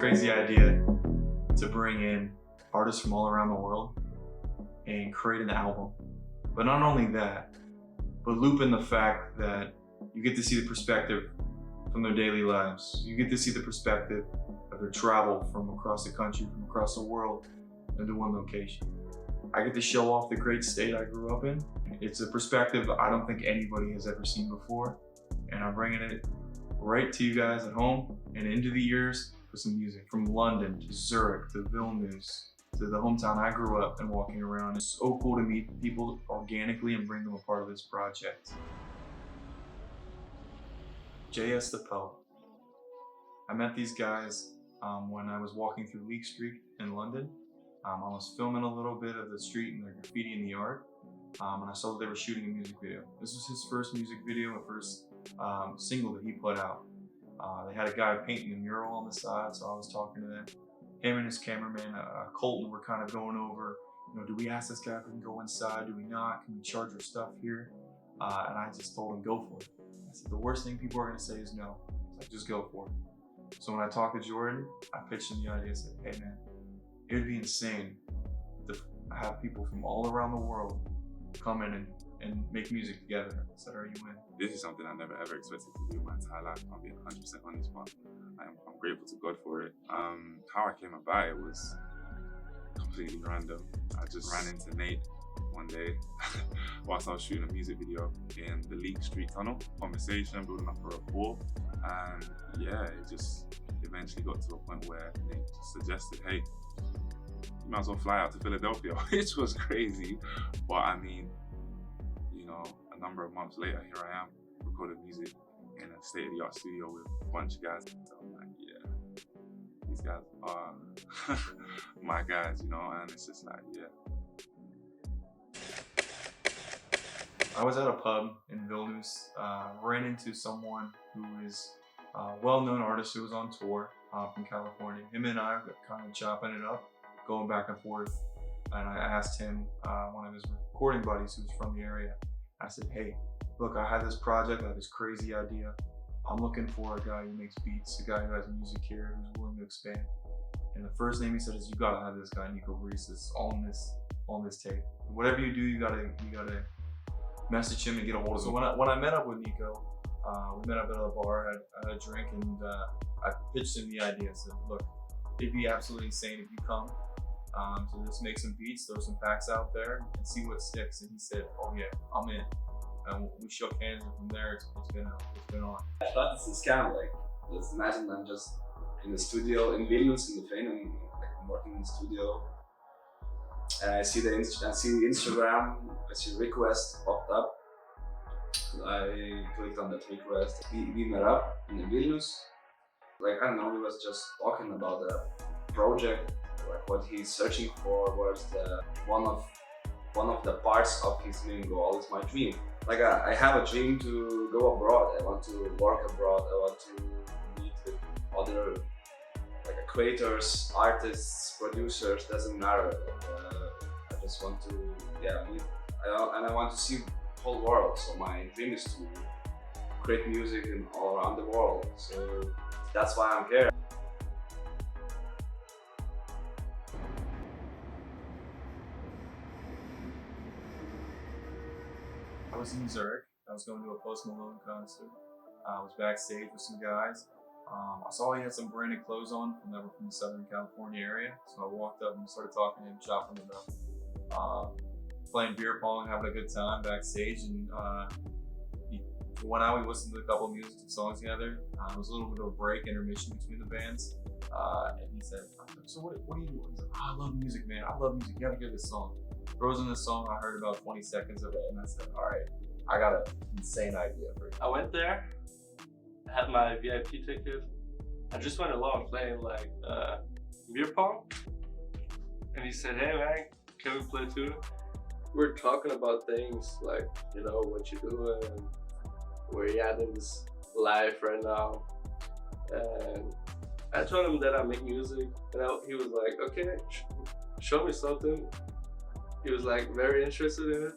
crazy idea to bring in artists from all around the world and create an album. But not only that, but loop in the fact that you get to see the perspective from their daily lives. You get to see the perspective of their travel from across the country, from across the world, into one location. I get to show off the great state I grew up in. It's a perspective I don't think anybody has ever seen before, and I'm bringing it right to you guys at home and into the ears with some music. From London to Zurich to Vilnius to the hometown I grew up and walking around. It's so cool to meet people organically and bring them a part of this project. JS the Poet. I met these guys when I was walking through Leek Street in London. I was filming a little bit of the street and the graffiti and the art, and I saw that they were shooting a music video. This was his first music video and first single that he put out. They had a guy painting a mural on the side, so I was talking to them. Him and his cameraman, Colton, were kind of going over, do we ask this guy if we can go inside? Do we not? Can we charge our stuff here? And I just told him, go for it. I said, the worst thing people are gonna say is no. So just go for it. So when I talked to Jordan, I pitched him the idea. I said, hey man, it would be insane to have people from all around the world come in and make music together. I said, are you in? This is something I never ever expected to do in my entire life. I'll be 100% honest, but I'm grateful to God for it. How I came about it was completely random. I just ran into Nate one day whilst I was shooting a music video in the Leek Street Tunnel. Conversation, building up a rapport, and yeah, it just eventually got to a point where Nate just suggested, hey, you might as well fly out to Philadelphia, which was crazy, but I mean, a number of months later, here I am, recording music in a state-of-the-art studio with a bunch of guys. So I'm like, yeah, these guys are my guys, and it's just like, yeah. I was at a pub in Vilnius, ran into someone who is a well-known artist who was on tour from California. Him and I were kind of chopping it up, going back and forth, and I asked him, one of his recording buddies who was from the area, I said, hey, look, I had this project, I had this crazy idea. I'm looking for a guy who makes beats, a guy who has music here, who's willing to expand. And the first name he said is, you gotta have this guy, Niko Barisas, on this tape. Whatever you do, you gotta message him and get a hold of him. So when I met up with Niko, we met up at a bar, had a drink, and I pitched him the idea. I said, look, it'd be absolutely insane if you come. So just make some beats, throw some packs out there, and see what sticks. And he said, oh yeah, I'm in. And we shook hands, and from there, it's been on. I thought it's a scam. Like, just imagine I'm just in the studio in Vilnius, in Lithuania, I'm working in the studio, and I see Instagram, I see request popped up. I clicked on that request. We met up in Vilnius. Like, I don't know, we was just talking about the project, like what he's searching for, was one of the parts of his main goal is my dream. Like, I have a dream to go abroad. I want to work abroad. I want to meet with other creators, artists, producers. Doesn't matter. I just want to meet, and I want to see the whole world. So my dream is to create music in all around the world. So that's why I'm here. I was in Zurich. I was going to a Post Malone concert. I was backstage with some guys. I saw he had some branded clothes on from the Southern California area. So I walked up and started talking to him, chopping it up, playing beer pong, having a good time backstage. And he went out, we listened to a couple of music songs together. It was a little bit of a break, intermission between the bands. And he said, so what are you doing? He's like, I love music, man. I love music. You gotta hear this song. Throws in the song, I heard about 20 seconds of it, and I said, all right, I got an insane idea for you. I went there, had my VIP ticket. I just went along playing like beer pong. And he said, hey man, can we play too? We're talking about things like, what you're doing, where you're at in this life right now. And I told him that I make music, and he was like, okay, show me something. He was like very interested in it.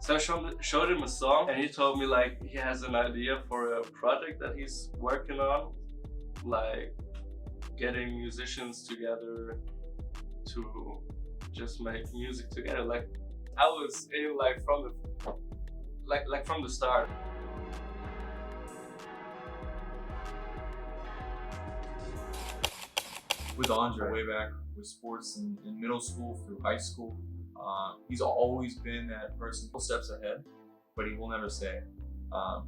So I showed him a song, and he told me like he has an idea for a project that he's working on. Like getting musicians together to just make music together. Like I was in from the start. With Andre way back with sports in middle school through high school. He's always been that person who steps ahead, but he will never say it.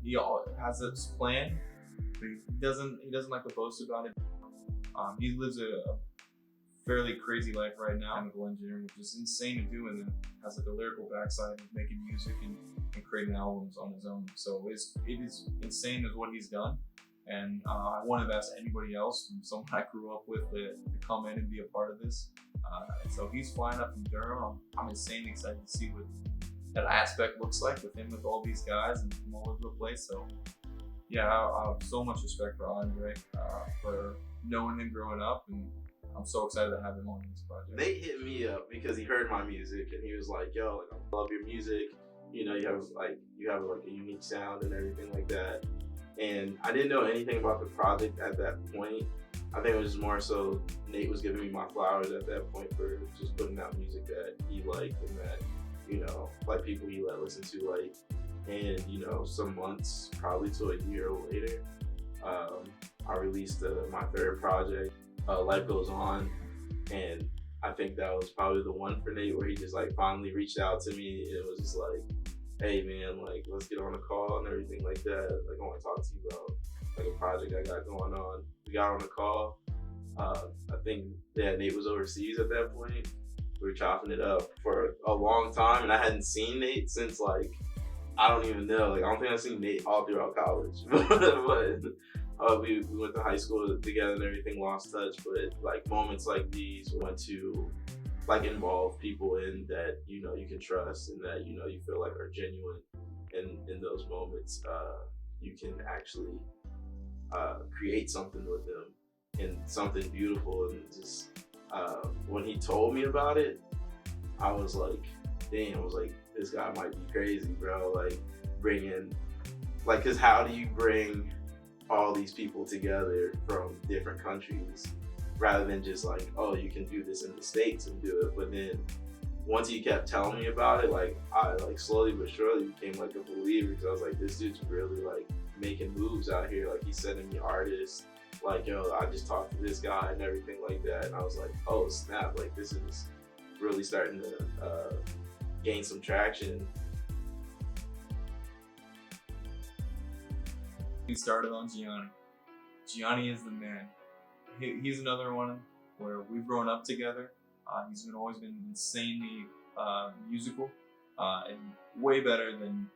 He has this plan, but he doesn't like to boast about it. He lives a fairly crazy life right now, chemical engineering, which is insane to do, and then has like a lyrical backside of making music and creating albums on his own. So it is insane as what he's done. And I wouldn't have asked anybody else from someone I grew up with to come in and be a part of this. And so he's flying up from Durham. I'm insanely excited to see what that aspect looks like with him, with all these guys and from all over the place. So yeah, I have so much respect for Andre, for knowing him growing up, and I'm so excited to have him on this project. They hit me up because he heard my music and he was like, "Yo, like, I love your music. You know, you have a unique sound and everything like that." And I didn't know anything about the project at that point. I think it was more so Nate was giving me my flowers at that point for just putting out music that he liked and that, you know, like people he let listen to like. And, you know, some months, probably to a year later, I released my third project, Life Goes On. And I think that was probably the one for Nate where he just like finally reached out to me and it was just like, "Hey man, like let's get on a call and everything like that. Like I want to talk to you about like a project I got going on." We got on a call. I think Nate was overseas at that point. We were chopping it up for a long time, and I hadn't seen Nate since like I don't even know. Like I don't think I've seen Nate all throughout college, but we went to high school together and everything. Lost touch, but like moments like these want to like involve people in that you know you can trust and that you know you feel like are genuine. And in those moments, you can actually create something with them and something beautiful. And just when he told me about it, I was like, "Damn!" I was like, "This guy might be crazy, bro." Like bringing, like, cause how do you bring all these people together from different countries? Rather than just like, "Oh, you can do this in the States and do it." But then once he kept telling me about it, like I like slowly but surely became like a believer because I was like, this dude's really like making moves out here. Like he's sending me artists, like, "Yo, I just talked to this guy," and everything like that. And I was like, "Oh snap, like this is really starting to gain some traction." We started on Gianni. Gianni is the man. He's another one where we've grown up together. He's always been insanely musical and way better than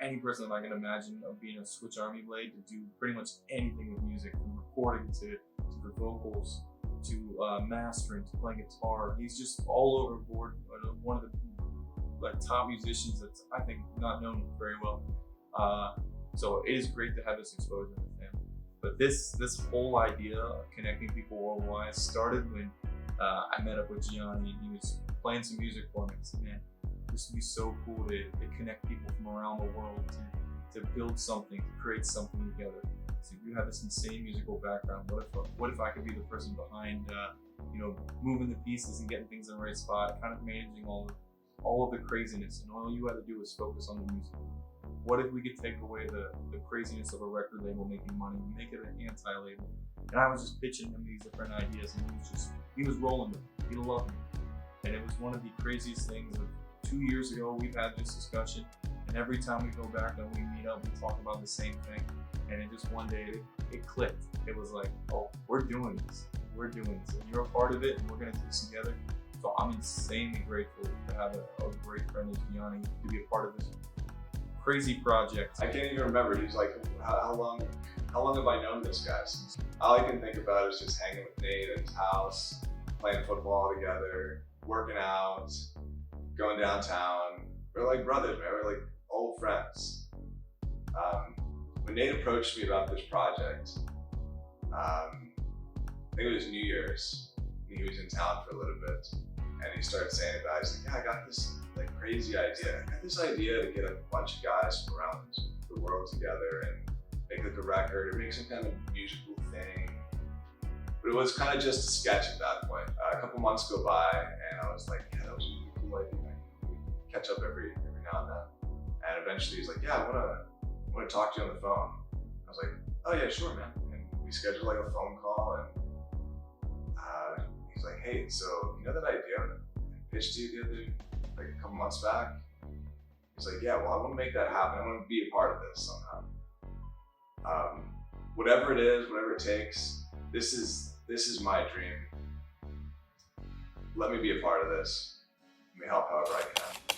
any person that I can imagine of being a Switch Army blade to do pretty much anything with music, from recording to the vocals to mastering to playing guitar. He's just all over board. One of the like top musicians that's I think not known very well. So it is great to have this exposure with him. But this whole idea of connecting people worldwide started when I met up with Gianni and he was playing some music for me. I said, "Man, this would be so cool to connect people from around the world to build something, to create something together. So you have this insane musical background. What if I could be the person behind, moving the pieces and getting things in the right spot, kind of managing all of the craziness, and all you had to do was focus on the music. What if we could take away the craziness of a record label making money and make it an anti-label?" And I was just pitching him these different ideas, and he was rolling with it. He loved it. And it was one of the craziest things. 2 years ago, we've had this discussion, and every time we go back and we meet up, we talk about the same thing. And it just one day, it clicked. It was like, "Oh, we're doing this. We're doing this. And you're a part of it, and we're gonna do this together." So I'm insanely grateful to have a great friend like Gianni to be a part of this crazy project. I can't even remember. He's like, how long have I known this guy since? All I can think about is just hanging with Nate at his house, playing football together, working out, going downtown. We're like brothers, man. We're like old friends. When Nate approached me about this project, I think it was New Year's. He was in town for a little bit, and he started saying about it. He's like, "Yeah, I got this like crazy idea. I got this idea to get a bunch of guys from around the world together and make like a record or make some kind of musical thing." But it was kind of just a sketch at that point. A couple months go by, and I was like, yeah, that was a really cool idea. We catch up every now and then. And eventually he's like, yeah, I wanna talk to you on the phone. I was like, oh yeah, sure, man. And we scheduled like a phone call, and he's like, hey, so you know that idea I pitched to you the other, like a couple months back? He's like, yeah, well, I want to make that happen. I want to be a part of this somehow. Whatever it is, whatever it takes, this is my dream. Let me be a part of this. Let me help however I can.